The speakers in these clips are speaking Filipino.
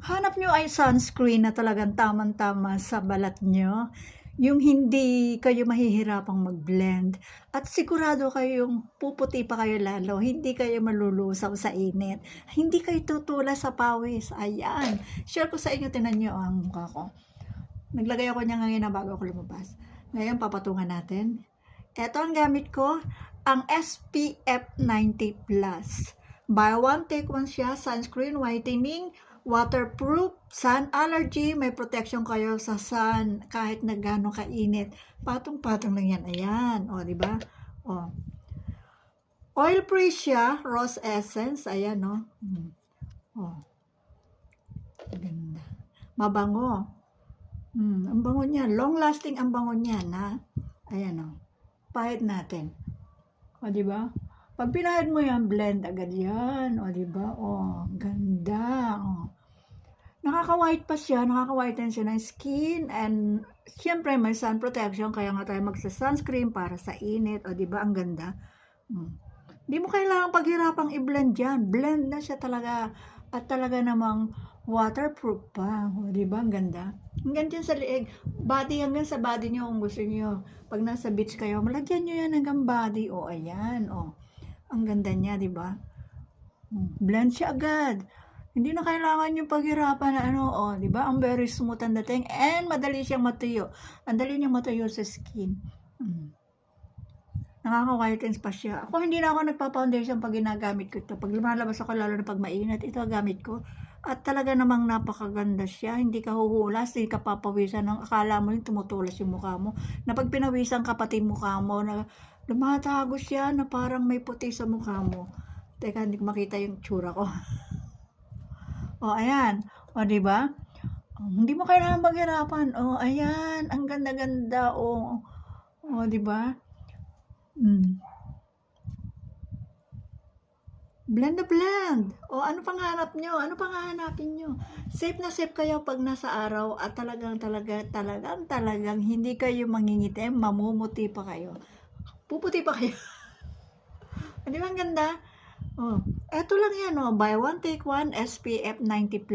Hanap nyo ay sunscreen na talagang tamang-tama sa balat nyo, yung hindi kayo mahihirapang mag-blend at sigurado kayong puputi pa kayo lalo, hindi kayo malulusaw sa init, hindi kayo tutula sa pawis, ayan. Share ko sa inyo, tingnan niyo ang mukha ko. Naglagay ako niya ngayon na bago ako lumabas. Ngayon papatungan natin. Ito ang gamit ko, ang SPF 90+. Buy one, take one siya, sunscreen, whitening, waterproof, sun allergy, may protection kayo sa sun kahit na gaano kainit. Patong-patong lang yan. Ayan, o, di ba? O. Oil free siya, rose essence, ayan, no. O. Ganda. Mabango. Ang bango niya, long lasting ang bango niya, na. Ayan, o. Pahid natin. O, di ba? Pag pinahid mo yan, blend agad yan. O, diba? O, ganda. O. Nakaka-white pa siya. Nakaka-whiten siya ng skin. And, syempre, may sun protection. Kaya nga tayo magsa-sunscreen para sa init. O, diba? Ang ganda. Di mo kailangan paghirapang i-blend yan. Blend na siya talaga. At talaga namang waterproof pa. O, diba? Ang ganda. Hanggang dyan sa liig. Body, hanggang sa body nyo kung gusto nyo. Pag nasa beach kayo, malagyan nyo yan hanggang body. O, ayan. O. Ang ganda niya, di ba? Blend siya agad. Hindi na kailangan yung paghirapan na ano, oh, di ba? Ang very smooth ang dating and madali siyang matuyo. Ang dali niyang matuyo sa skin. Nakaka-whitens pa siya. Ako hindi na ako nagpa-foundation pag ginagamit ko ito. Pag lumalabas ako, lalo na pag mainit, ito gamit ko. At talaga namang napakaganda siya. Hindi ka huhulas, hindi ka papawisan. Akala mo yung tumutulas yung mukha mo. Na pag pinawisan ka pati mukha mo, na lumatago siya na parang may puti sa mukha mo. Teka, hindi ko makita yung tsura ko. O, ayan. O, diba? Hindi mo kailangan maghirapan. O, ayan. Ang ganda-ganda. O, diba? Blend na blend. O, ano pang hanap nyo? Ano pang hahanapin nyo? Safe na safe kayo pag nasa araw at talagang hindi kayo mangingitim, mamumuti pa kayo. Puputi pa kayo. Di ba ang ganda? Oh, eto lang yan, oh. Buy one, take one, SPF 90+,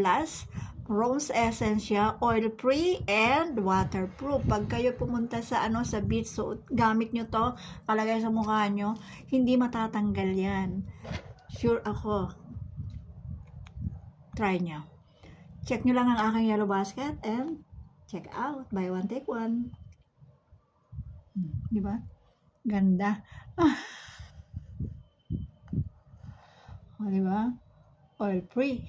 rose essence siya, oil free, and waterproof. Pag kayo pumunta sa sa beach, so gamit nyo to, kalagay sa mukha nyo, hindi matatanggal yan. Sure ako. Try nyo. Check nyo lang ang aking yellow basket and check out. Buy one, take one. Di ba? Ganda. O, diba? Oil free.